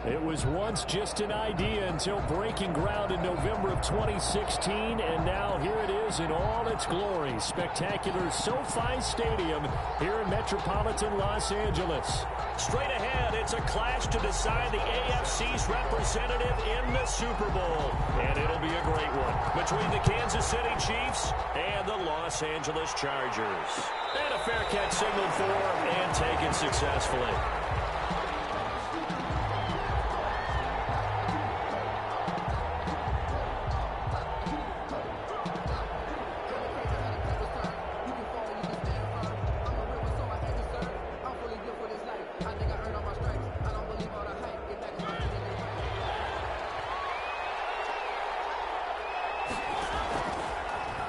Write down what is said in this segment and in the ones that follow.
It was once just an idea until breaking ground in November of 2016, and now here it is in all its glory. Spectacular SoFi Stadium here in metropolitan Los Angeles. Straight ahead, it's a clash to decide the AFC's representative in the Super Bowl. And it'll be a great one between the Kansas City Chiefs and the Los Angeles Chargers. And a fair catch signaled for and taken successfully.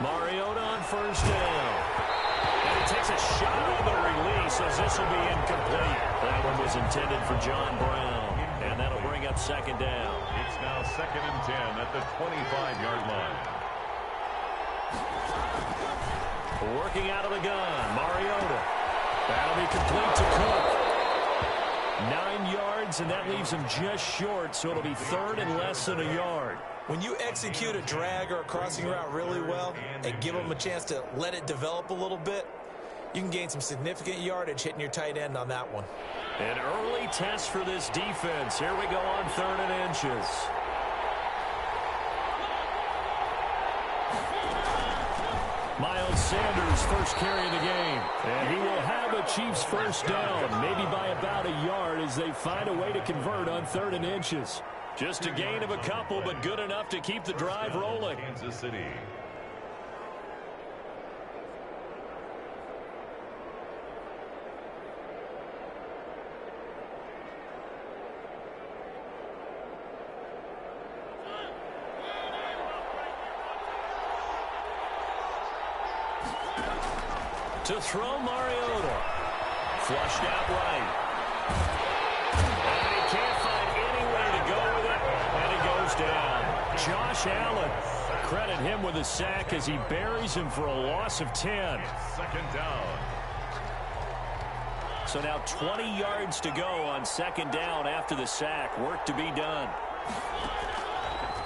Mariota on first down. And he takes a shot on the release as this will be incomplete. That one was intended for John Brown. And that'll bring up second down. It's now 2nd and 10 at the 25-yard line. Working out of the gun, Mariota. That'll be complete to Cook. 9 yards, and that leaves him just short, so it'll be third and less than a yard. When you execute a drag or a crossing route really well and give them a chance to let it develop a little bit, you can gain some significant yardage hitting your tight end on that one. An early test for this defense. Here we go on 3rd and inches. Miles Sanders first carry of the game. And he will have a Chiefs first down, maybe by about a yard as they find a way to convert on 3rd and inches. Just a gain of a couple, but good enough to keep the drive rolling. Kansas City. To throw, Mariota. Flushed out right. And he can't find anywhere to go with it, and he goes down. Josh Allen, credit him with a sack as he buries him for a loss of 10. 2nd down. So now 20 yards to go on 2nd down after the sack. Work to be done.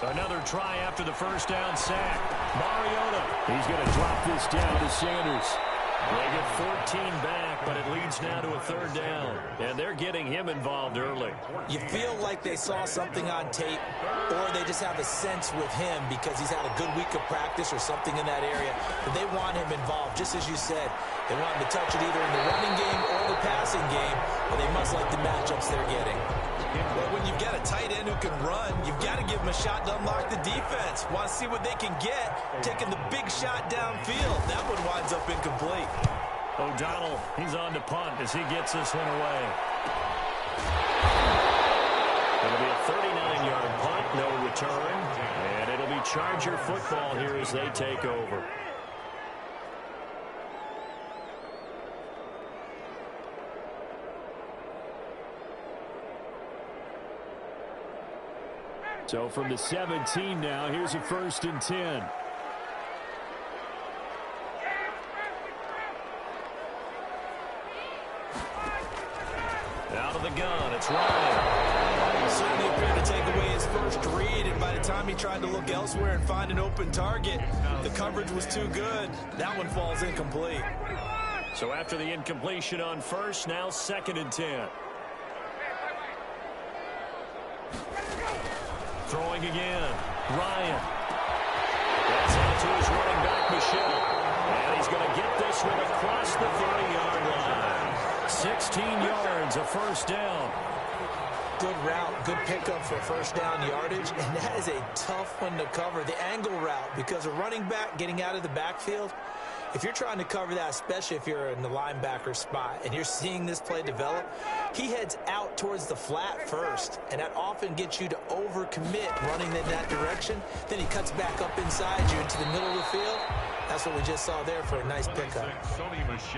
Another try after the first down sack. Mariota. He's going to drop this down to Sanders. They get 14 back, but it leads now to a 3rd down. And they're getting him involved early. You feel like they saw something on tape, or they just have a sense with him because he's had a good week of practice or something in that area. But they want him involved, just as you said. They want him to touch it either in the running game or the passing game, but they must like the matchups they're getting. Well, when you've got a tight end who can run, you've got to give him a shot to unlock the defense. Want to see what they can get, taking the big shot downfield. That one winds up incomplete. O'Donnell, he's on to punt as he gets this one away. It'll be a 39-yard punt, no return. And it'll be Charger football here as they take over. So from the 17 now, here's a 1st and 10. Out of the gun, it's Ryan. He certainly appeared to take away his first read, and by the time he tried to look elsewhere and find an open target, the coverage was too good. That one falls incomplete. So after the incompletion on first, now 2nd and 10. Throwing again. Ryan. That's out to his running back, Michelle. And he's going to get this one across the 30-yard line. 16 yards, a first down. Good route, good pickup for first down yardage, and that is a tough one to cover. The angle route, because a running back getting out of the backfield, if you're trying to cover that, especially if you're in the linebacker spot and you're seeing this play develop, he heads out towards the flat first, and that often gets you to overcommit running in that direction. Then he cuts back up inside you into the middle of the field. That's what we just saw there for a nice pickup.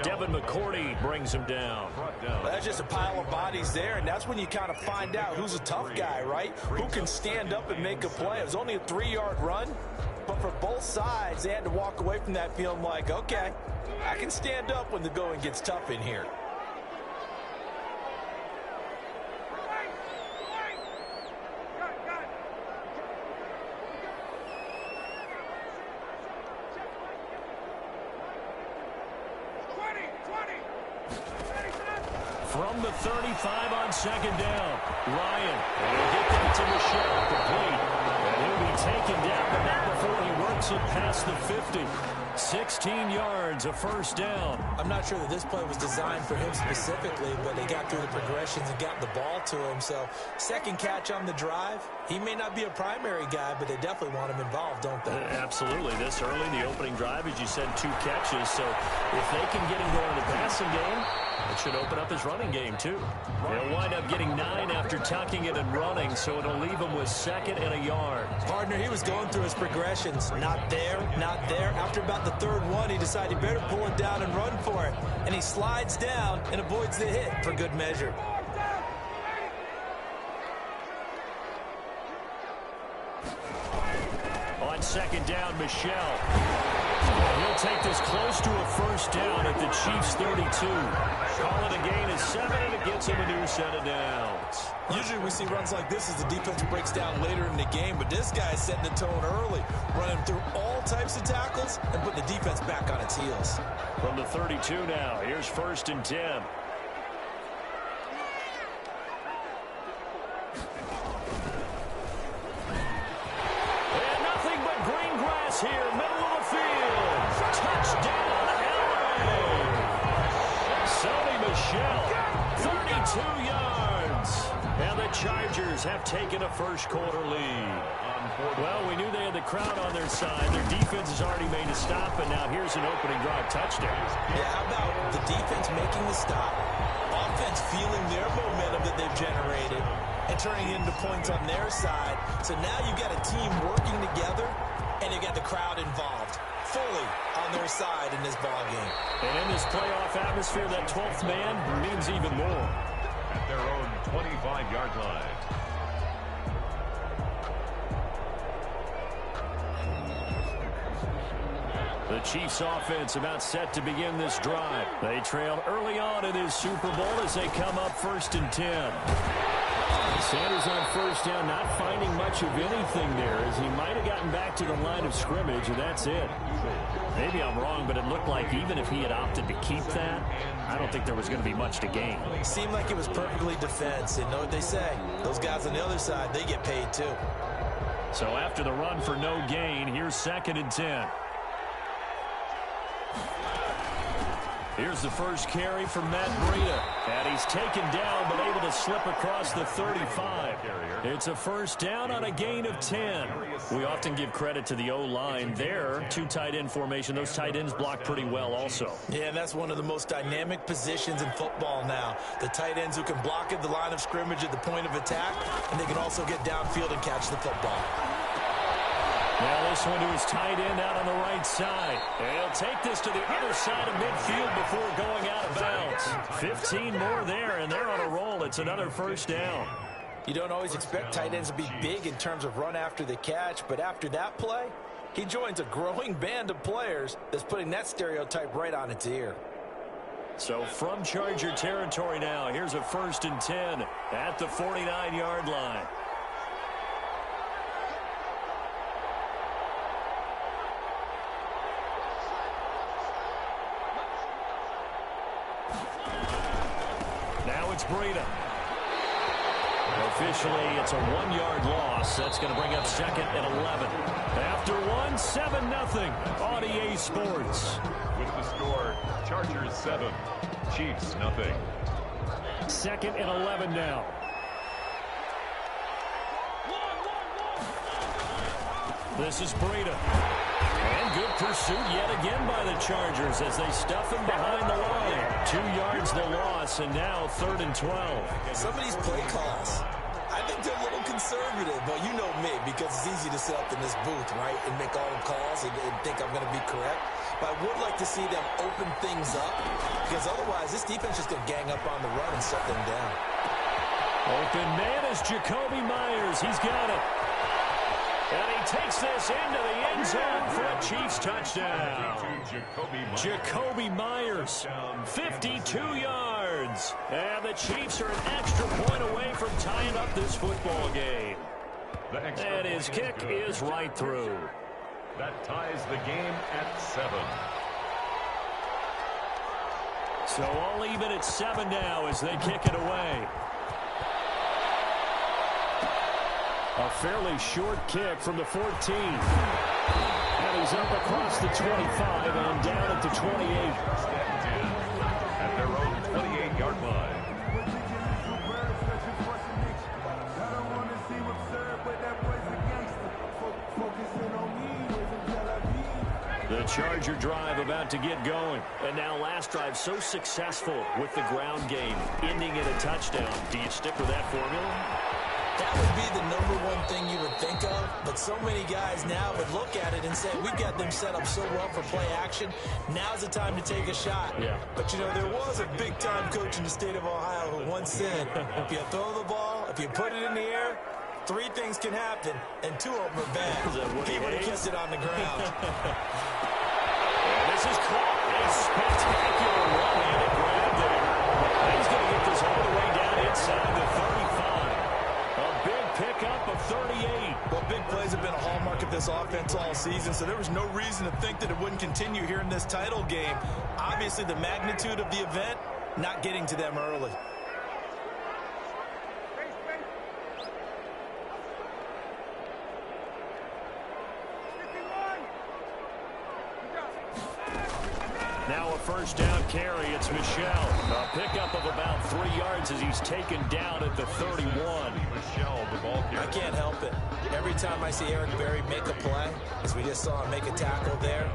Devin McCourty brings him down. Well, that's just a pile of bodies there, and that's when you kind of find out who's a tough guy, right? Who can stand up and make a play. It was only a 3-yard run, but for both sides, they had to walk away from that feeling like, okay, I can stand up when the going gets tough in here. the 35 on second down. Ryan will get that to Michelle, complete. And he'll be taken down, but not before he works it past the 50. 16 yards, a first down. I'm not sure that this play was designed for him specifically, but they got through the progressions and got the ball to him. So second catch on the drive. He may not be a primary guy, but they definitely want him involved, don't they? Absolutely. This early, the opening drive, as you said, 2 catches. So if they can get him going in the passing game, it should open up his running game, too. They'll wind up getting 9 after tucking it and running, so it'll leave him with 2nd and a yard. Partner, he was going through his progressions. Not there, not there. After about the 3rd one, he decided he better pull it down and run for it. And he slides down and avoids the hit for good measure. On second down, Michelle. He'll take this close to a first down at the Chiefs' 32. Call it a gain of 7, and it gets him a new set of downs. Usually we see runs like this as the defense breaks down later in the game, but this guy's setting the tone early, running through all types of tackles and putting the defense back on its heels. From the 32 now, here's 1st and 10. Here, middle of the field. Touchdown, LA. Sony Michel, 32 yards. And the Chargers have taken a first-quarter lead. Well, we knew they had the crowd on their side. Their defense has already made a stop, and now here's an opening drive touchdown. Yeah, how about the defense making the stop, offense feeling their momentum that they've generated, and turning into points on their side. So now you've got a team working together, and you got the crowd involved fully on their side in this ball game. And in this playoff atmosphere, that 12th man means even more. At their own 25-yard line. The Chiefs offense about set to begin this drive. They trail early on in this Super Bowl as they come up 1st and 10. Sanders on first down, not finding much of anything there, as he might have gotten back to the line of scrimmage, and that's it. Maybe I'm wrong, but it looked like even if he had opted to keep that, I don't think there was going to be much to gain. It seemed like it was perfectly defensive. You know what they say? Those guys on the other side, they get paid too. So after the run for no gain, here's 2nd and 10. Here's the first carry for Matt Breida. And he's taken down, but able to slip across the 35. It's a first down on a gain of 10. We often give credit to the O-line there. 2 tight end formation. Those tight ends block pretty well also. Yeah, and that's one of the most dynamic positions in football now. The tight ends who can block at the line of scrimmage at the point of attack, and they can also get downfield and catch the football. Now this one to his tight end out on the right side. And he'll take this to the other side of midfield before going out of bounds. 15 more there, and they're on a roll. It's another first down. You don't always expect tight ends to be big in terms of run after the catch, but after that play, he joins a growing band of players that's putting that stereotype right on its ear. So from Charger territory now, here's a 1st and 10 at the 49-yard line. Now it's Breida. Officially, it's a 1-yard loss. That's going to bring up 2nd and 11. After 1, 7-0 on EA Sports. With the score, Chargers 7, Chiefs nothing. 2nd and 11 now. This is Breida. And good pursuit yet again by the Chargers as they stuff him behind the line. 2 yards the loss, and now 3rd and 12. Some of these play calls, I think they're a little conservative, but you know me, because it's easy to sit up in this booth, right, and make all the calls and think I'm going to be correct. But I would like to see them open things up, because otherwise this defense is going to gang up on the run and shut them down. Open man is Jacoby Myers. He's got it. And he takes this into the end zone for a Chiefs touchdown. Jacoby Myers, 52 yards. And the Chiefs are an extra point away from tying up this football game. And his kick is right through. That ties the game at 7. So all even at 7 now as they kick it away. A fairly short kick from the 14. And he's up across the 25 and down at the 28. At their own 28-yard line. The Charger drive about to get going. And now last drive so successful with the ground game, ending in a touchdown. Do you stick with that formula? That would be the #1 thing you would think of, but so many guys now would look at it and say, we've got them set up so well for play action. Now's the time to take a shot. Yeah. But, you know, there was a big-time coach in the state of Ohio who once said, if you throw the ball, if you put it in the air, 3 things can happen, and 2 of them are bad. He would have kept it on the ground. This is caught. A spectacular one-handed grab there. He's going to get this all the way down inside the 35. A big pickup of 38. Well, big plays have been a hallmark of this offense all season, so there was no reason to think that it wouldn't continue here in this title game. Obviously, the magnitude of the event, not getting to them early. Now a first down carry. It's Michel. A pickup of about 3 yards as he's taken down at the 31. Michel, the ball carrier. I can't help it. Every time I see Eric Berry make a play, as we just saw him make a tackle there,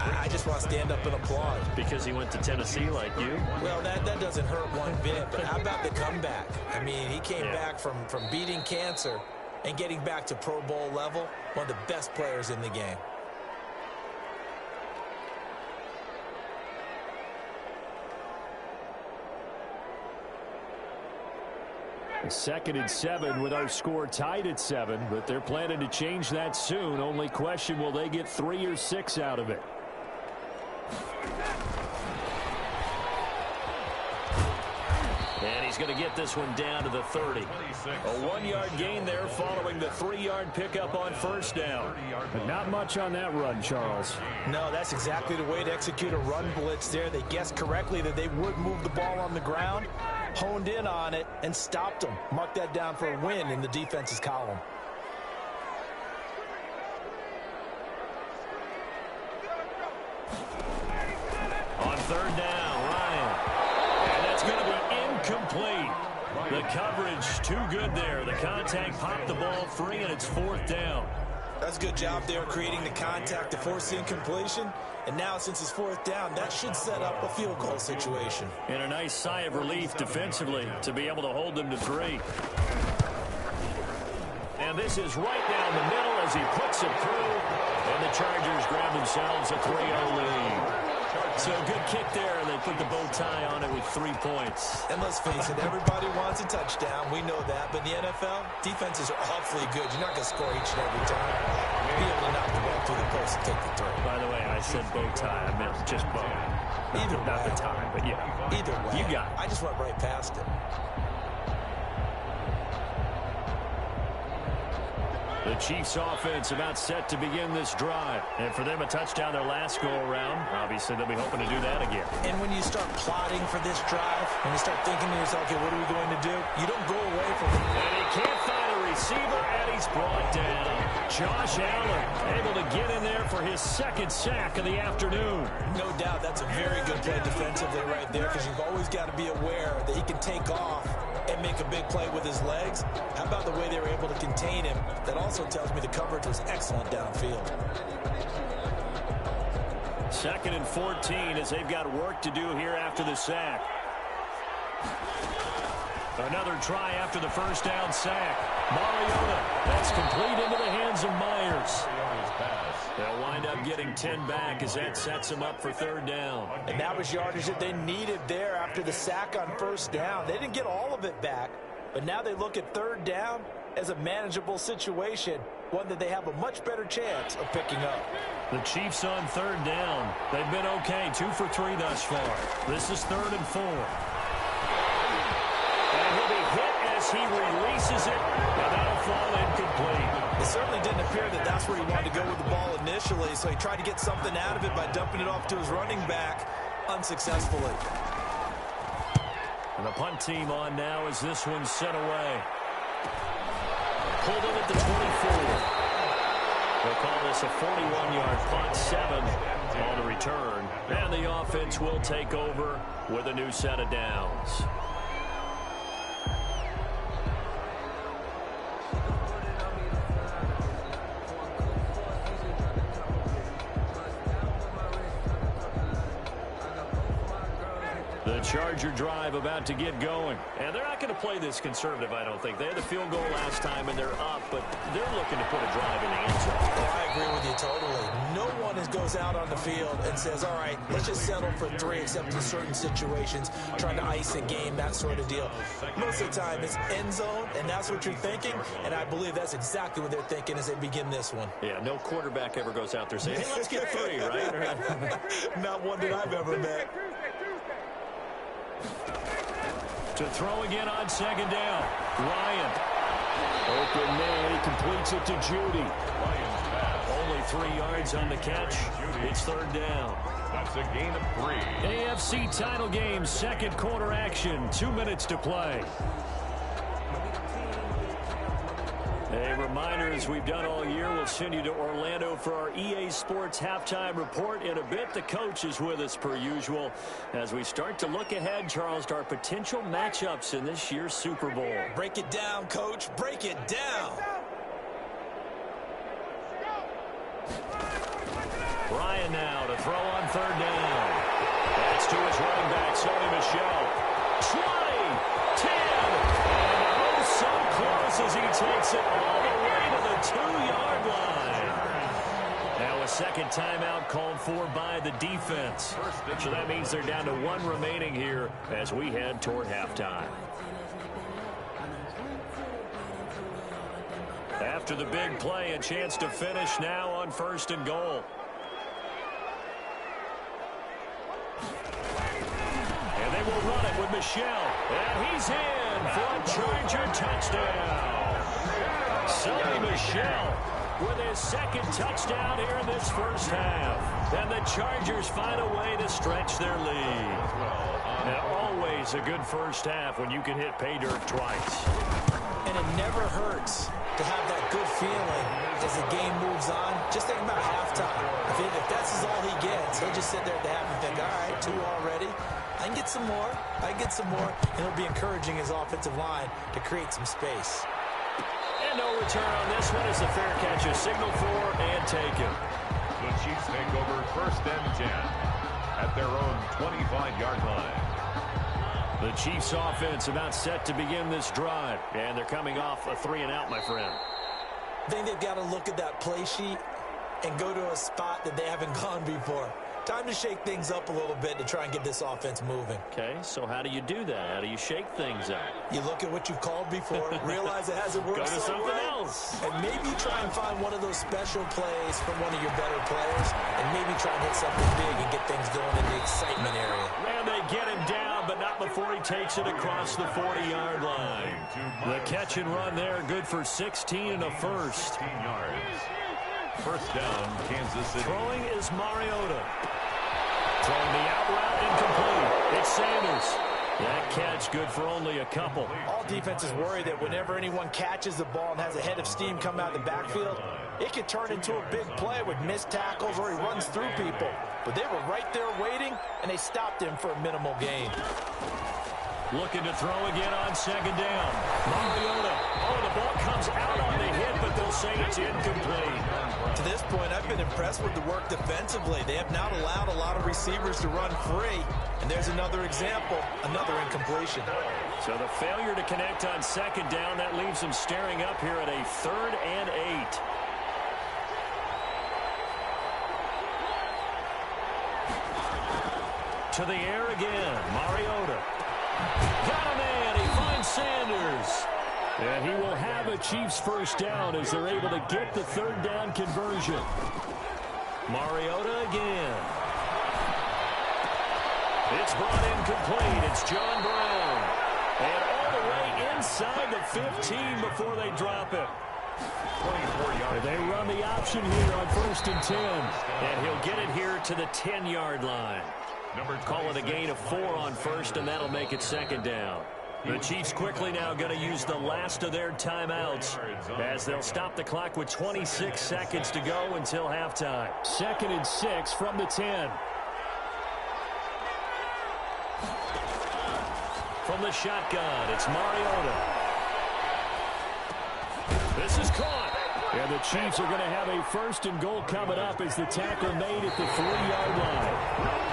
I just want to stand up and applaud. Because he went to Tennessee like you? Well, that doesn't hurt one bit, but how about the comeback? I mean, he came back from beating cancer and getting back to Pro Bowl level, one of the best players in the game. Second and 7 with our score tied at 7, but they're planning to change that soon. Only question, will they get 3 or 6 out of it? And he's going to get this one down to the 30. A 1-yard gain there following the 3-yard pickup on first down. But not much on that run, Charles. No, that's exactly the way to execute a run blitz there. They guessed correctly that they would move the ball on the ground, honed in on it, and stopped them. Mark that down for a win in the defense's column. On third down, Ryan. And that's going to be incomplete. The coverage too good there. The contact popped the ball free, and it's 4th down. That's a good job there creating the contact to force the incompletion. And now, since it's 4th down, that should set up a field goal situation. And a nice sigh of relief defensively to be able to hold them to 3. And this is right down the middle as he puts it through. And the Chargers grab themselves a 3-0 lead. So good kick there, and they put the bow tie on it with 3 points. And let's face it, everybody wants a touchdown. We know that. But in the NFL, defenses are awfully good. You're not going to score each and every time. Be able to knock the ball through the post and take the throw. By the way, I said bow tie. I meant just bow. Not the tie, but yeah. Either way. You got it. I just went right past it. The Chiefs offense about set to begin this drive. And for them, a touchdown their last go-around. Obviously, they'll be hoping to do that again. And when you start plotting for this drive, when you start thinking to yourself, okay, what are we going to do? You don't go away from it. And he can't find a receiver, and he's brought down. Josh Allen able to get in there for his 2nd sack of the afternoon. No doubt that's a very good play defensively right there, because you've always got to be aware that he can take off and make a big play with his legs. How about the way they were able to contain him? That also tells me the coverage was excellent downfield. 2nd and 14 as they've got work to do here after the sack. Another try after the first down sack. Mariota, that's complete into the hands of Myers. They'll wind up getting 10 back as that sets them up for 3rd down. And that was yardage that they needed there after the sack on first down. They didn't get all of it back, but now they look at 3rd down as a manageable situation, one that they have a much better chance of picking up. The Chiefs on 3rd down. They've been okay, 2 for 3 thus far. This is 3rd and 4. And he'll be hit as he releases it, and that'll fall incomplete. It certainly didn't appear that that's where he wanted to go with the ball initially, so he tried to get something out of it by dumping it off to his running back unsuccessfully. And the punt team on now as this one's sent away. Pulled in at the 24. They'll call this a 41-yard punt, 7 on the return. And the offense will take over with a new set of downs. The Charger drive about to get going. And they're not going to play this conservative, I don't think. They had the field goal last time, and they're up, but they're looking to put a drive in the end zone. Oh, I agree with you totally. No one goes out on the field and says, all right, let's just settle for 3, except in certain situations, trying to ice a game, that sort of deal. Most of the time, it's end zone, and that's what you're thinking, and I believe that's exactly what they're thinking as they begin this one. Yeah, no quarterback ever goes out there saying, hey, let's get 3, right? Not one that I've ever met. To throw again on second down. Ryan. Open man. He completes it to Judy. Only 3 yards on the catch. It's third down. That's a gain of 3. AFC title game, second quarter action. 2 minutes to play. A reminder, as we've done all year, we'll send you to Orlando for our EA Sports halftime report. In a bit, the coach is with us per usual as we start to look ahead, Charles, to our potential matchups in this year's Super Bowl. Break it down, Coach. Break it down. Ryan now to throw on third down. That's to his running back, Sony Michel. 20, 10, and oh, so close as he takes it all the way to the 2-yard line. Now a second timeout called for by the defense. So that means they're down to 1 remaining here as we head toward halftime. After the big play, a chance to finish now on 1st and goal. And they will run it with Michel. And he's in for a Charger touchdown. Sony Michel with his second touchdown here in this first half. And the Chargers find a way to stretch their lead. Now, always a good first half when you can hit pay dirt twice. And it never hurts to have that good feeling as the game moves on. Just think about halftime. If that's all he gets, he'll just sit there at the half and think, all right, 2 already. I can get some more. I can get some more. And it'll be encouraging his offensive line to create some space. And no return on this one as the fair catch is signaled for and taken. The Chiefs take over 1st and 10 at their own 25-yard line. The Chiefs offense about set to begin this drive. And they're coming off a 3-and-out, my friend. I think they've got to look at that play sheet and go to a spot that they haven't gone before. Time to shake things up a little bit to try and get this offense moving. Okay, so how do you do that? How do you shake things up? You look at what you've called before, realize it hasn't worked Go to so something well, else. and maybe try and find one of those special plays from one of your better players, and maybe try and hit something big and get things going in the excitement area. And they get him down, but not before he takes it across the 40-yard line. The catch and run there, good for 16 and a first. 16 yards. First down, Kansas City. Throwing is Mariota. Throwing the out route incomplete. It's Sanders. That catch good for only a couple. All defenses worry that whenever anyone catches the ball and has a head of steam come out of the backfield, it can turn into a big play with missed tackles or he runs through people. But they were right there waiting, and they stopped him for a minimal gain. Looking to throw again on second down. Mariota. Oh, the ball comes out on the hit, but they'll say it's incomplete. To this point, I've been impressed with the work defensively. They have not allowed a lot of receivers to run free. And there's another example, another incompletion. So the failure to connect on second down, that leaves them staring up here at a 3rd and 8. To the air again. Mariota. Got a man. He finds Sanders. And he will have a Chiefs first down as they're able to get the 3rd down conversion. Mariota again. It's brought in complete. It's John Brown. And all the way inside the 15 before they drop it. 24 yards. They run the option here on 1st and 10. And he'll get it here to the 10-yard line. Call it a gain of 4 on first, and that'll make it second down. The Chiefs quickly now going to use the last of their timeouts as they'll stop the clock with 26 seconds to go until halftime. 2nd and 6 from the 10. From the shotgun, it's Mariota. This is caught. And the Chiefs are going to have a 1st and goal coming up as the tackle made at the 3-yard line.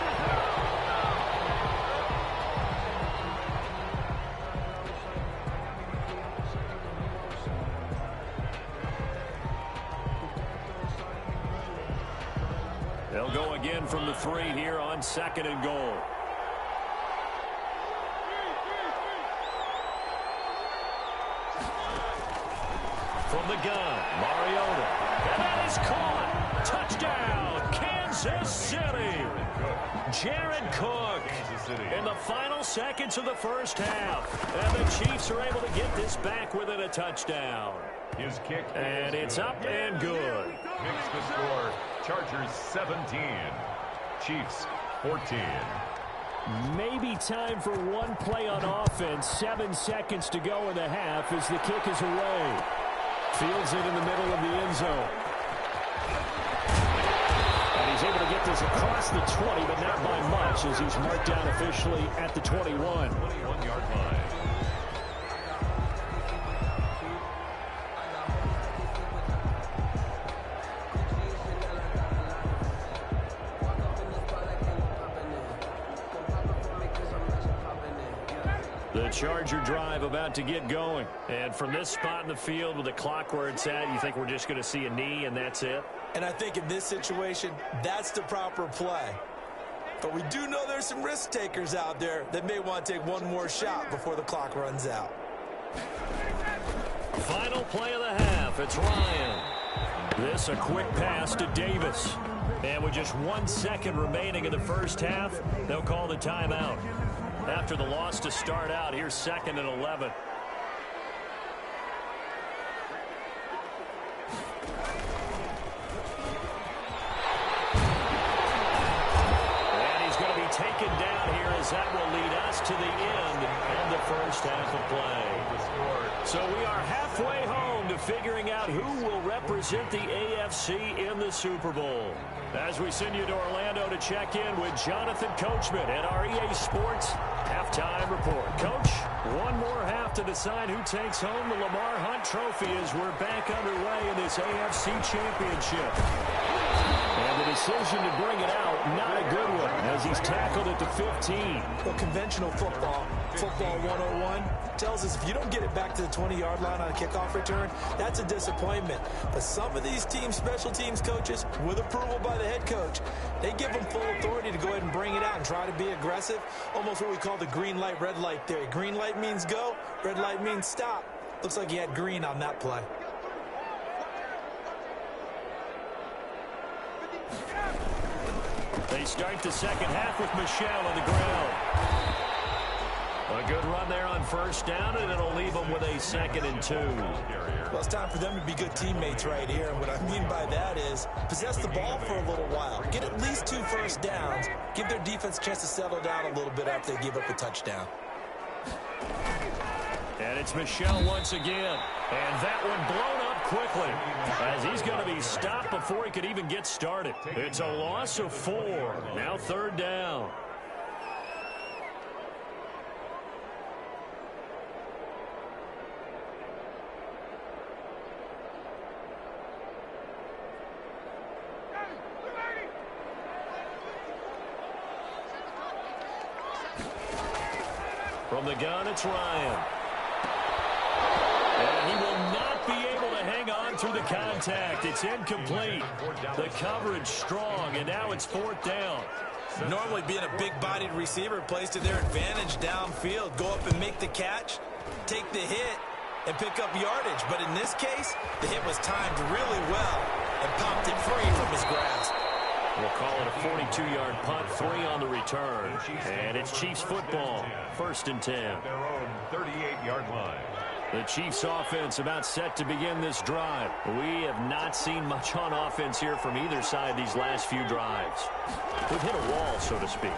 They'll go again from the 3 here on 2nd and goal. From the gun, Mariota. And that is caught. Touchdown, Kansas City. Jared Cook in the final seconds of the first half. And the Chiefs are able to get this back within a touchdown. His kick. And it's up and good. Makes the score. Chargers 17. Chiefs 14. Maybe time for one play on offense. 7 seconds to go in the half as the kick is away. Fields it in the middle of the end zone. And he's able to get this across the 20, but not by much as he's marked down officially at the 21. 21-yard line. The Charger drive about to get going. And from this spot in the field with the clock where it's at, you think we're just going to see a knee and that's it? And I think in this situation, that's the proper play. But we do know there's some risk takers out there that may want to take one more shot before the clock runs out. Final play of the half. It's Ryan. This a quick pass to Davis. And with just 1 second remaining in the first half, they'll call the timeout. After the loss to start out, here's 2nd and 11. And he's going to be taken down here as that will lead us to the end of the first half of play. So we are halfway home to figuring out who will represent the AFC in the Super Bowl. As we send you to Orlando to check in with Jonathan Coachman at our EA Sports Halftime Report. Coach, one more half to decide who takes home the Lamar Hunt Trophy as we're back underway in this AFC Championship. And the decision to bring it out, not a good one, as he's tackled at the 15. Well, conventional football 101, tells us if you don't get it back to the 20-yard line on a kickoff return, that's a disappointment. But some of these teams, special teams coaches, with approval by the head coach, they give them full authority to go ahead and bring it out and try to be aggressive. Almost what we call the green light, red light theory. Green light means go, red light means stop. Looks like he had green on that play. They start the second half with Michelle on the ground. A good run there on first down, and it'll leave them with a 2nd and 2. Well, it's time for them to be good teammates right here. And what I mean by that is possess the ball for a little while. Get at least 2 first downs. Give their defense a chance to settle down a little bit after they give up a touchdown. And it's Michelle once again. And that one blown up quickly as he's going to be stopped before he could even get started. It's a loss of 4. Now 3rd down. From the gun, it's Ryan. And he will not be able to hang on through the contact. It's incomplete. The coverage strong, and now it's 4th down. Normally being a big-bodied receiver plays to their advantage downfield. Go up and make the catch, take the hit, and pick up yardage. But in this case, the hit was timed really well and popped it free from his grasp. We'll call it a 42-yard punt, 3 on the return. And it's Chiefs football, 1st and 10. Their own 38-yard line. The Chiefs offense about set to begin this drive. We have not seen much on offense here from either side these last few drives. We've hit a wall, so to speak.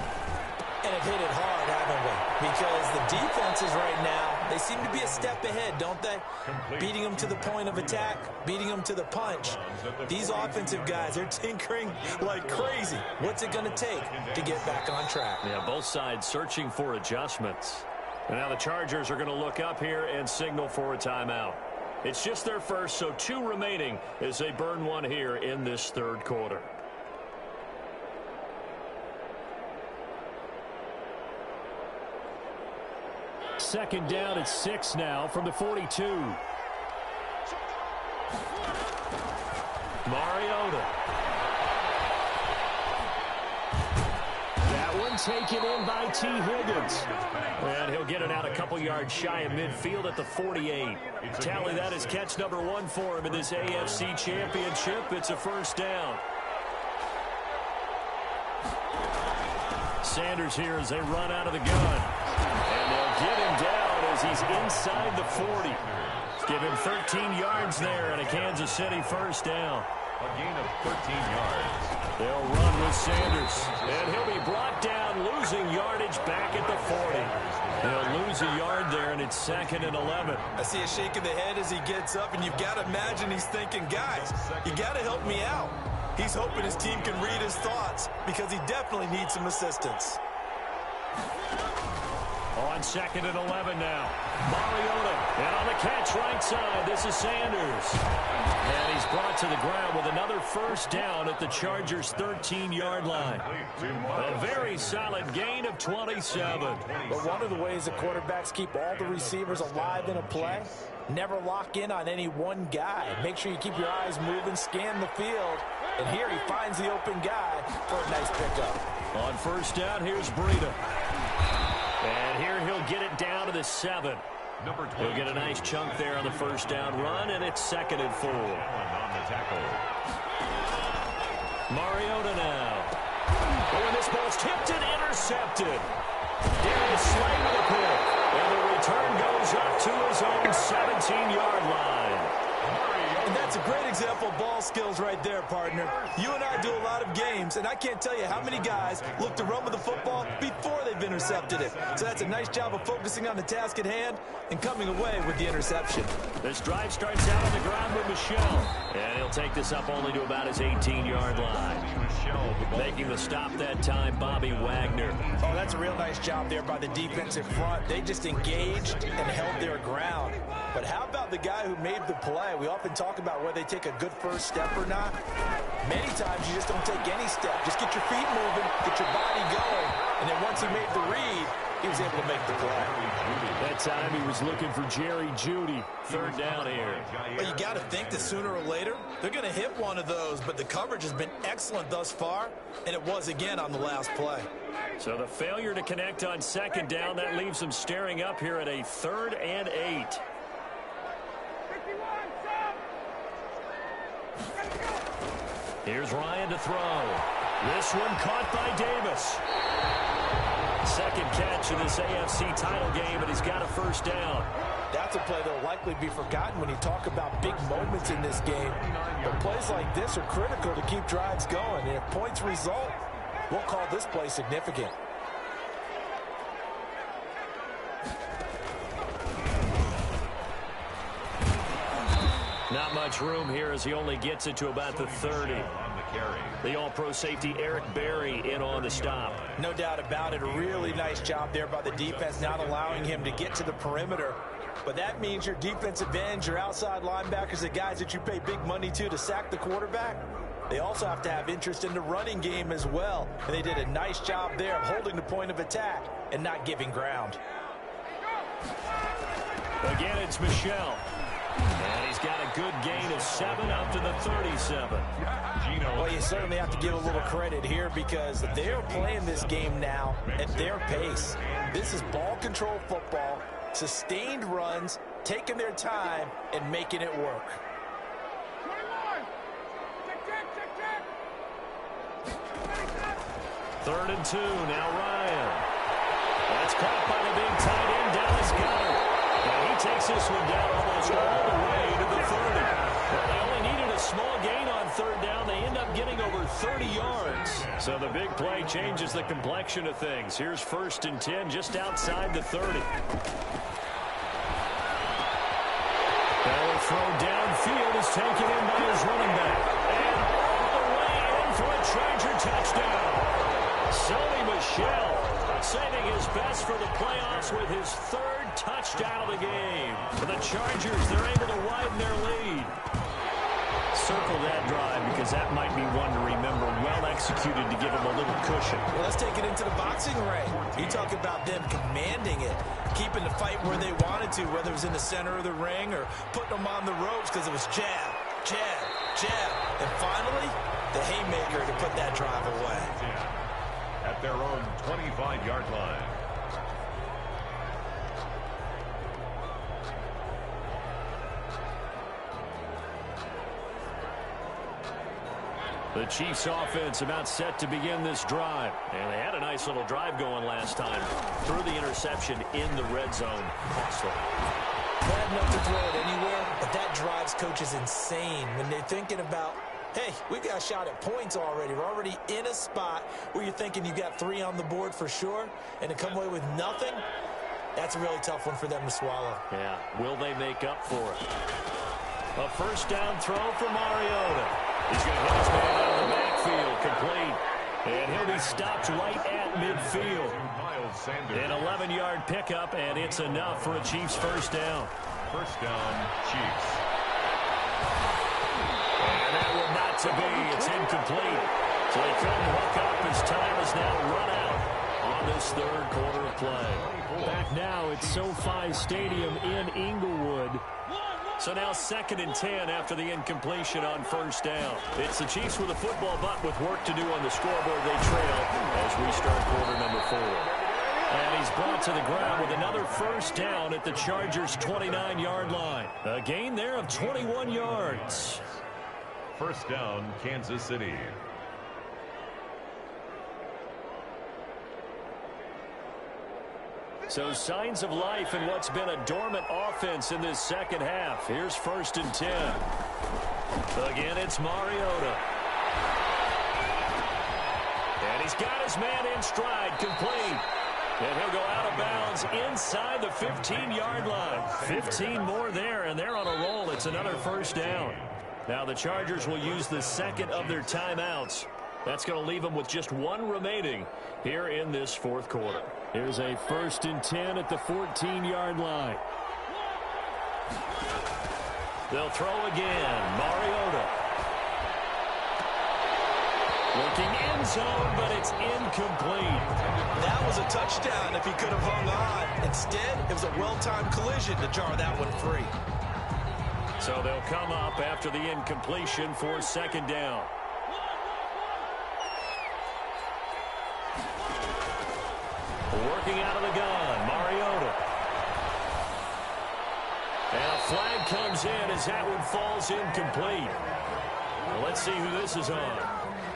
And have hit it hard, haven't we? Because the defenses right now, they seem to be a step ahead, don't they? Beating them to the point of attack, beating them to the punch. These offensive guys, they're tinkering like crazy. What's it going to take to get back on track? Yeah, both sides searching for adjustments. And now the Chargers are going to look up here and signal for a timeout. It's just their first, so 2 remaining as they burn one here in this third quarter. Second down at 6 now from the 42. Mariota. That one taken in by T. Higgins. And he'll get it out a couple yards shy of midfield at the 48. Tally that is catch number 1 for him in this AFC Championship. It's a first down. Sanders here as they run out of the gun. And they'll get him down as he's inside the 40. Give him 13 yards there and a Kansas City first down. A gain of 13 yards. They'll run with Sanders. And he'll be brought down, losing yardage back at the 40. He'll lose a yard there, and it's 2nd and 11. I see a shake of the head as he gets up, and you've got to imagine he's thinking, guys, you got to help me out. He's hoping his team can read his thoughts because he definitely needs some assistance. On 2nd and 11 now. Mariota. And on the catch right side, this is Sanders. And he's brought to the ground with another first down at the Chargers' 13-yard line. A very solid gain of 27. But one of the ways that quarterbacks keep all the receivers alive in a play, never lock in on any one guy. Make sure you keep your eyes moving, scan the field. And here he finds the open guy for a nice pickup. On first down, here's Breida. And here he'll get it down to the 7. He'll get a nice chunk there on the first down run, and it's 2nd and 4. On the tackle. Mariota now. Oh, and this ball's tipped and intercepted. Darius Slay with a pick. And the return goes up to his own 17-yard line. And that's a great example of ball skills right there, partner. You and I do a lot of games, and I can't tell you how many guys look to run with the football before they've intercepted it. So that's a nice job of focusing on the task at hand and coming away with the interception. This drive starts out on the ground with Michel. And he'll take this up only to about his 18-yard line. Making the stop that time, Bobby Wagner. Oh, that's a real nice job there by the defensive front. They just engaged and held their ground. But how about the guy who made the play? We often talk about whether they take a good first step or not. Many times you just don't take any step. Just get your feet moving, get your body going, and then once he made the read, he was able to make the play. That time he was looking for Jerry Jeudy. Third down here. Well, you got to think that sooner or later, they're going to hit one of those, but the coverage has been excellent thus far, and it was again on the last play. So the failure to connect on 2nd down, that leaves them staring up here at a 3rd and 8. Here's Ryan to throw. This one caught by Davis. Second catch in this AFC title game, and he's got a first down. That's a play that will likely be forgotten when you talk about big moments in this game. But plays like this are critical to keep drives going. And if points result, we'll call this play significant. Not much room here as he only gets it to about the 30. The all-pro safety Eric Berry in on the stop. No doubt about it. A really nice job there by the defense, not allowing him to get to the perimeter. But that means your defensive ends, your outside linebackers, the guys that you pay big money to sack the quarterback, they also have to have interest in the running game as well. And they did a nice job there of holding the point of attack and not giving ground. Again, it's Michel. And he's got a good gain of 7 up to the 37. Well, you certainly have to give a little credit here because they're playing this game now at their pace. This is ball control football, sustained runs, taking their time, and making it work. 3rd and 2, now Ryan. That's caught by the big tight end, Dallas Goedert. And he takes this one down almost all the way to the 30. Well, they only needed a small gain on third down. They end up getting over 30 yards. So the big play changes the complexion of things. Here's 1st and 10 just outside the 30. They'll throw downfield is taken in by his running back. And all the way in for a Charger touchdown. Sony Michel saving his best for the playoffs with his 3rd touchdown of the game. For the Chargers, they're able to widen their lead. Circle that drive because that might be one to remember. Well executed to give them a little cushion. Well, let's take it into the boxing ring. You talk about them commanding it, keeping the fight where they wanted to, whether it was in the center of the ring or putting them on the ropes because it was jab, jab, jab. And finally, the haymaker to put that drive away. At their own 25-yard line. The Chiefs offense about set to begin this drive. And they had a nice little drive going last time. Threw the interception in the red zone. Costly. Bad enough to throw it anywhere, but that drives coaches insane when they're thinking about, hey, we got a shot at points already. We're already in a spot where you're thinking you got 3 on the board for sure, and to come away with nothing, that's a really tough one for them to swallow. Yeah, will they make up for it? A 1st down throw for Mariota. He's going to hit his man out of the backfield, complete. And he'll be stopped right at midfield. An 11-yard pickup, and it's enough for a Chiefs 1st down. 1st down, Chiefs. And that will not to be. It's incomplete. So he couldn't hook up. His time is now run out on this 3rd quarter of play. Back now at SoFi Stadium in Inglewood. So now 2nd and 10 after the incompletion on 1st down. It's the Chiefs with a football, but with work to do on the scoreboard. They trail as we start quarter number 4. And he's brought to the ground with another 1st down at the Chargers' 29-yard line. A gain there of 21 yards. 1st down, Kansas City. So signs of life in what's been a dormant offense in this 2nd half. Here's 1st and 10. Again, it's Mariota. And he's got his man in stride, complete. And he'll go out of bounds inside the 15-yard line. 15 more there, and they're on a roll. It's another 1st down. Now the Chargers will use the 2nd of their timeouts. That's going to leave them with just 1 remaining here in this 4th quarter. Here's a 1st and 10 at the 14-yard line. They'll throw again. Mariota. Looking end zone, but it's incomplete. That was a touchdown if he could have hung on. Instead, it was a well-timed collision to jar that one free. So they'll come up after the incompletion for 2nd down. Working out of the gun, Mariota. And a flag comes in as that one falls incomplete. Well, let's see who this is on.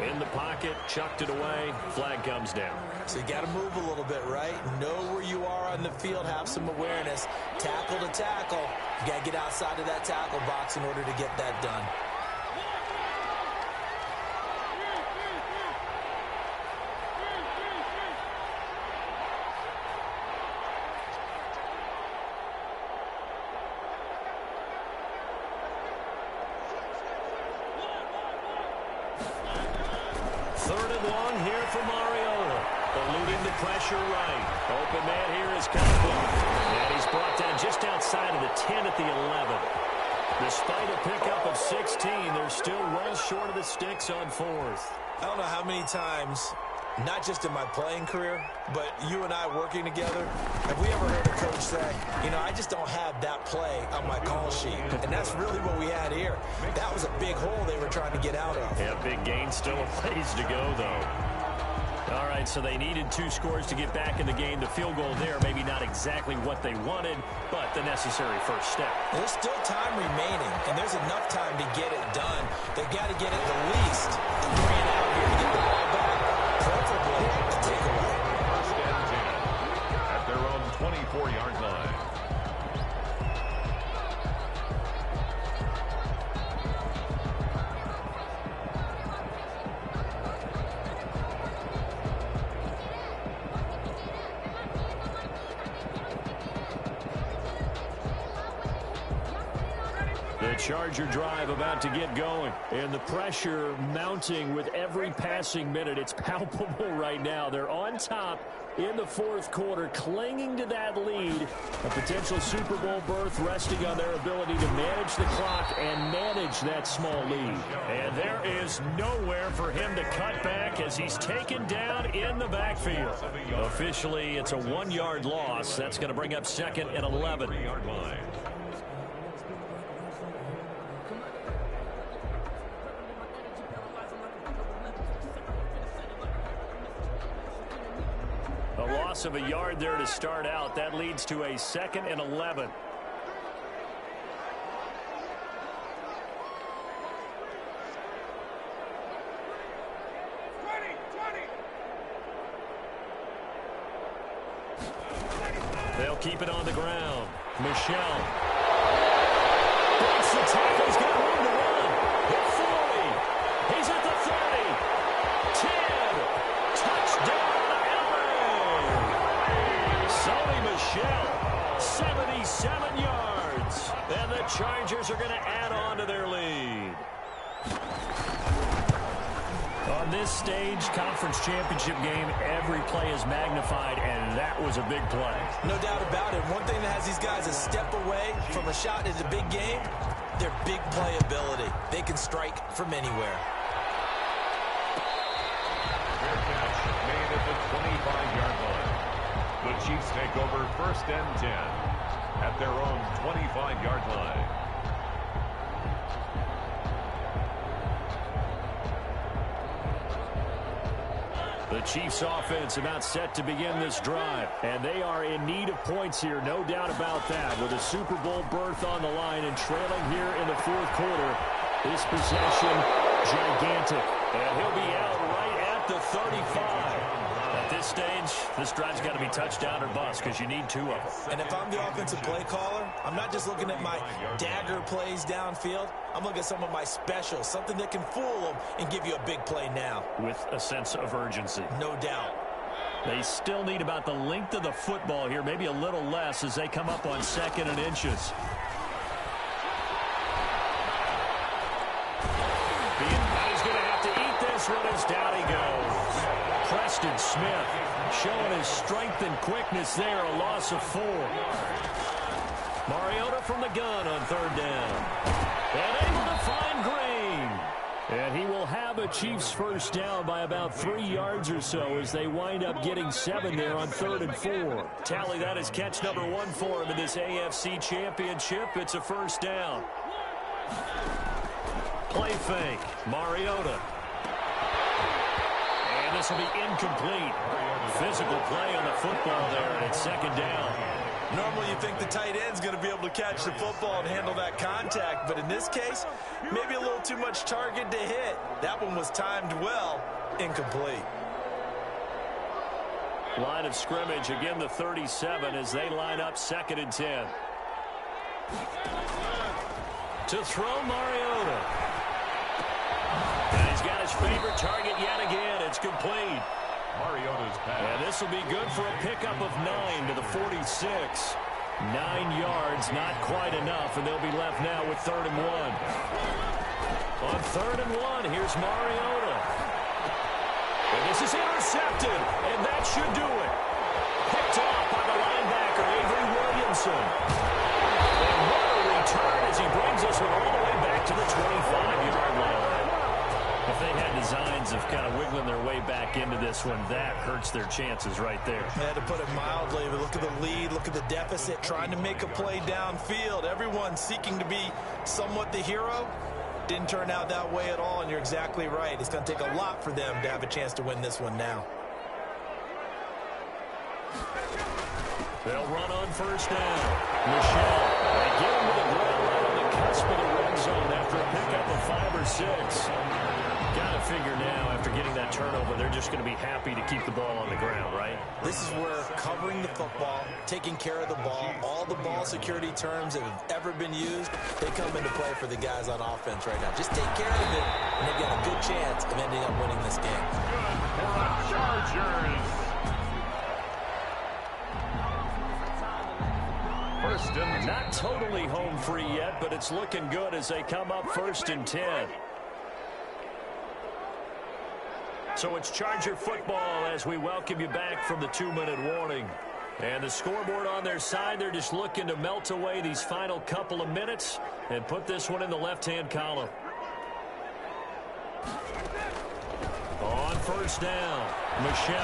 In the pocket, chucked it away, flag comes down. So you got to move a little bit, right? Know where you are on the field, have some awareness. Tackle to tackle. You got to get outside of that tackle box in order to get that done. Pressure right. Open man here is Conklin. And he's brought down just outside of the 10 at the 11. Despite a pickup of 16, they're still well short of the sticks on 4th. I don't know how many times, not just in my playing career, but you and I working together, have we ever heard a coach say, you know, I just don't have that play on my call sheet. And that's really what we had here. That was a big hole they were trying to get out of. Yeah, big gain, still a ways to go, though. All right, so they needed 2 scores to get back in the game. The field goal there, maybe not exactly what they wanted, but the necessary first step. There's still time remaining, and there's enough time to get it done. They've got to get it the least 3 and out here to get the ball back, preferably a takeaway. 1st and 10 at their own 24-yard line. Charger drive about to get going. And the pressure mounting with every passing minute. It's palpable right now. They're on top in the fourth quarter, clinging to that lead. A potential Super Bowl berth resting on their ability to manage the clock and manage that small lead. And there is nowhere for him to cut back as he's taken down in the backfield. Officially, it's a 1-yard loss. That's going to bring up 2nd and 11. A loss of a yard there to start out. That leads to a 2nd and 11. They'll keep it on the ground. Michelle. Breaks the tackle. He's got room to run. Hit 40. He's at the 30. 10. Touchdown, LA. Sony Michel, 77 yards. And the Chargers are going to add on to their lead. On this stage, conference championship game, every play is magnified, and that was a big play. No doubt about it. One thing that has these guys a step away from a shot in the big game, their big play ability. They can strike from anywhere. Fair catch made at the 25-yard line. The Chiefs take over 1st and 10 at their own 25-yard line. The Chiefs offense about set to begin this drive, and they are in need of points here, no doubt about that. With a Super Bowl berth on the line and trailing here in the fourth quarter, this possession gigantic, and he'll be out right at the 35. At this stage, this drive's got to be touchdown or bust because you need 2 of them. And if I'm the offensive play caller, I'm not just looking at my dagger plays downfield. I'm looking at some of my specials, something that can fool them and give you a big play now. With a sense of urgency. No doubt. They still need about the length of the football here, maybe a little less as they come up on 2nd and inches. He's going to have to eat this one as down he goes. Preston Smith showing his strength and quickness there, a loss of 4. Mariota from the gun on 3rd down. And able to find Green. And he will have a Chiefs first down by about 3 yards or so as they wind up getting 7 there on 3rd and 4. Tally, that is catch number 1 for him in this AFC Championship. It's a first down. Play fake. Mariota. And this will be incomplete. Physical play on the football there, and it's 2nd down. Normally you think the tight end's going to be able to catch the football and handle that contact, but in this case, maybe a little too much target to hit. That one was timed well, incomplete. Line of scrimmage, again the 37 as they line up 2nd and 10. To throw Mariota. And he's got his favorite target yet again. It's complete. Mariota's pass. And this will be good for a pickup of 9 to the 46. 9 yards, not quite enough, and they'll be left now with 3rd and 1. On 3rd and 1, here's Mariota. And this is intercepted, and that should do it. Picked off by the linebacker, Avery Williamson. And what a return as he brings this one all the way back to the 25-yard line. If they had designs of kind of wiggling their way back into this one, that hurts their chances right there. Yeah, to put it mildly, but look at the lead, look at the deficit, trying to make a play downfield. Everyone seeking to be somewhat the hero. Didn't turn out that way at all, and you're exactly right. It's going to take a lot for them to have a chance to win this one now. They'll run on first down. Michelle, they get him to the ground right on the cusp of the red zone after a pickup of 5 or 6. Got to figure now, after getting that turnover, they're just going to be happy to keep the ball on the ground, right? This is where covering the football, taking care of the ball, all the ball security terms that have ever been used, they come into play for the guys on offense right now. Just take care of it, and they've got a good chance of ending up winning this game. Good for the Chargers. First and 10. Not not totally home free yet, but it's looking good as they come up 1st and 10. So it's Charger football as we welcome you back from the 2-minute warning. And the scoreboard on their side, they're just looking to melt away these final couple of minutes and put this one in the left-hand column. On 1st down, Michel.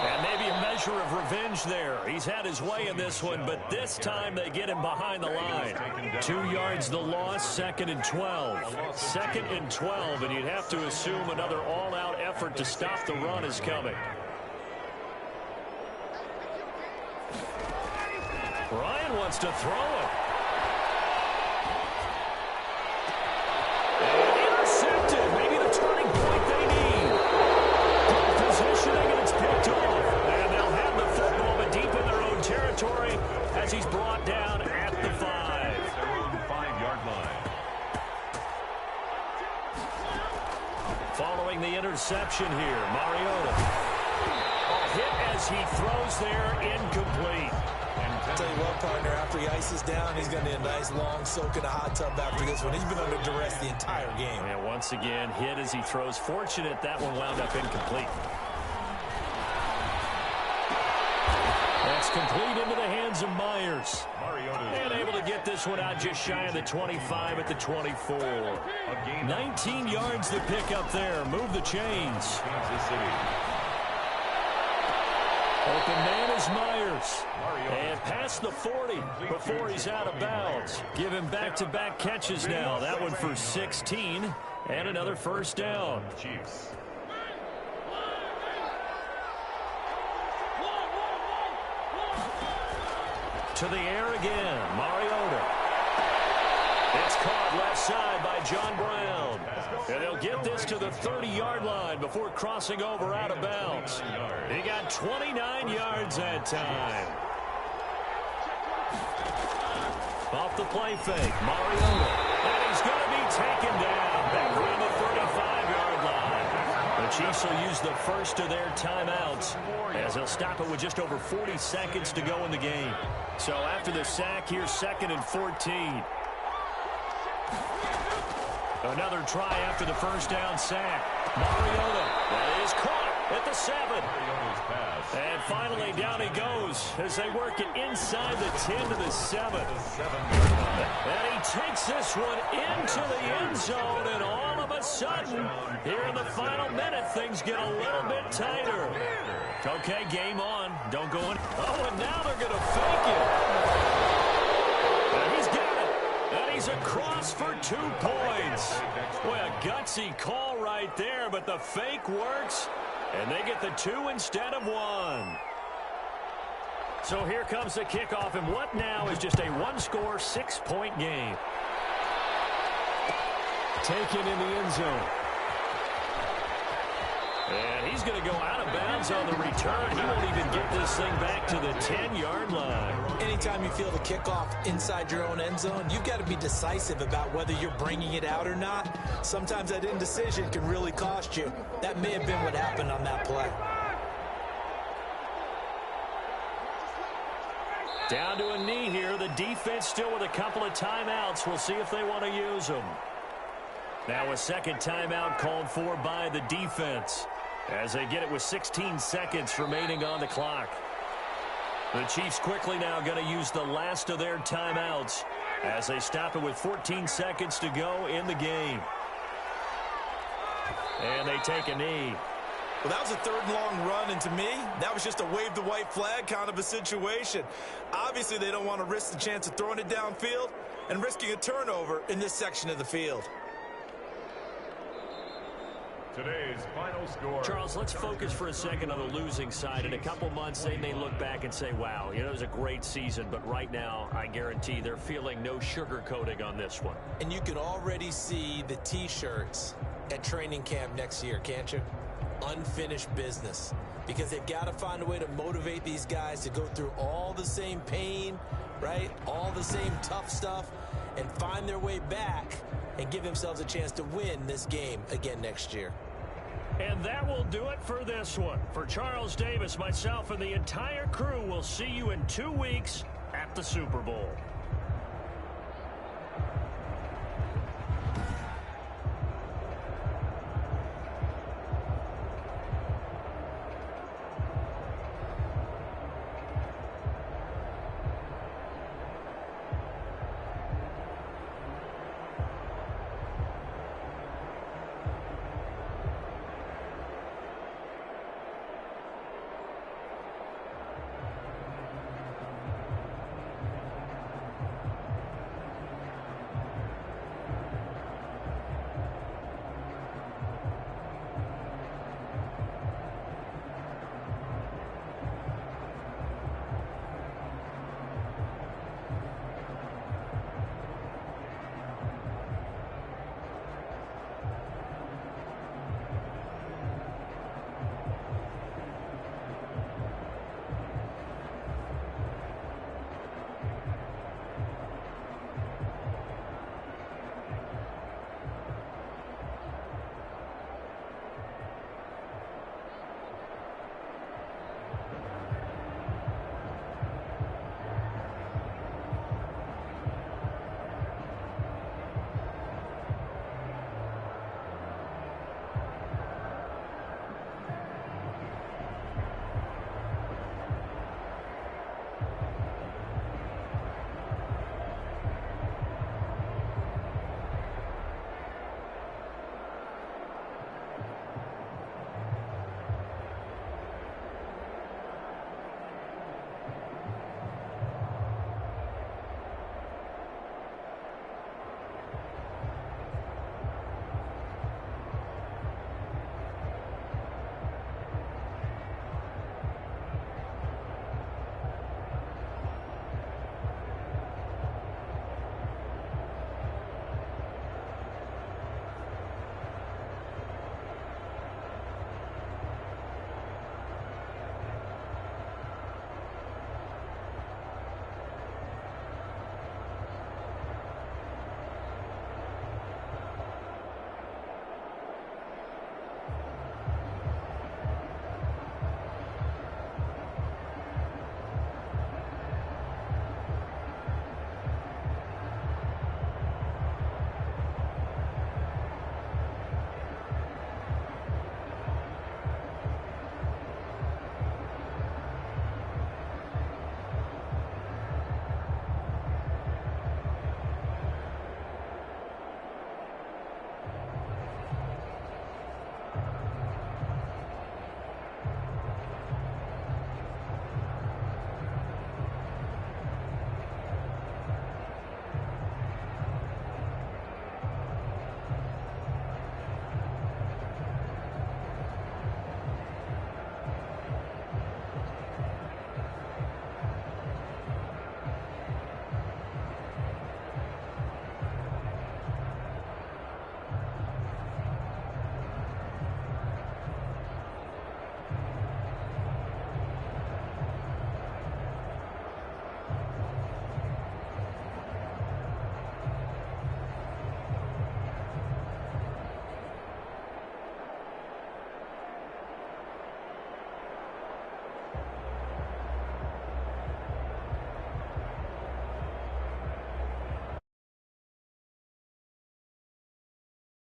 And maybe a measure of revenge there. He's had his way in this one, but this time they get him behind the line. 2 yards the loss, 2nd and 12. 2nd and 12, and you'd have to assume another all-out effort to stop the run is coming. Ryan wants to throw it. And intercepted. Maybe the turning point they need. Good positioning, and it's picked off. And they'll have the football, but deep in their own territory as he's brought down at the 5. Their own 5-yard line. Following the interception here, Mariota. Hit as he throws there, incomplete. I'll tell you what, partner, after he ices down, he's going to need a nice long soak in a hot tub after this one. He's been under duress the entire game. And once again, hit as he throws. Fortunate that one wound up incomplete. That's complete into the hands of Myers. And able to get this one out just shy of the 25 at the 24. 19 yards to pick up there. Move the chains. Kansas City. Open man is Myers. And past the 40 before he's out of bounds. Give him back-to-back catches now. That one for 16 and another 1st down. Chiefs. To the air again. Mariota. It's caught left side by John Brown. And they'll get this to the 30-yard line before crossing over out of bounds. He got 29 yards that time. Off the play fake, Mariota. And he's going to be taken down back around the 35-yard line. The Chiefs will use the first of their timeouts as they'll stop it with just over 40 seconds to go in the game. So after the sack, here's 2nd and 14. Another try after the 1st down sack. Mariota, that is caught at the 7. And finally down he goes as they work it inside the 10 to the 7. And he takes this one into the end zone, and all of a sudden, here in the final minute, things get a little bit tighter. Okay, game on. Don't go in. Oh, and now they're going to fake it. And he's got it. And he's across for 2 points. Boy, a gutsy call right there, but the fake works, and they get the 2 instead of 1. So here comes the kickoff, and what now is just a 1-score, 6-point game. Taken in the end zone. And he's going to go out of bounds on the return. He won't even get this thing back to the 10-yard line. Anytime you feel the kickoff inside your own end zone, you've got to be decisive about whether you're bringing it out or not. Sometimes that indecision can really cost you. That may have been what happened on that play. Down to a knee here. The defense still with a couple of timeouts. We'll see if they want to use them. Now a second timeout called for by the defense as they get it with 16 seconds remaining on the clock. The Chiefs quickly now going to use the last of their timeouts as they stop it with 14 seconds to go in the game. And they take a knee. Well, that was a 3rd and long run, and to me, that was just a wave the white flag kind of a situation. Obviously, they don't want to risk the chance of throwing it downfield and risking a turnover in this section of the field. Today's final score. Charles, let's focus for a second on the losing side. In a couple months, they may look back and say, wow, it was a great season. But right now, I guarantee they're feeling no sugarcoating on this one. And you can already see the T-shirts at training camp next year, can't you? Unfinished business. Because they've got to find a way to motivate these guys to go through all the same pain, right? All the same tough stuff, and find their way back and give themselves a chance to win this game again next year. And that will do it for this one. For Charles Davis, myself, and the entire crew, we'll see you in 2 weeks at the Super Bowl.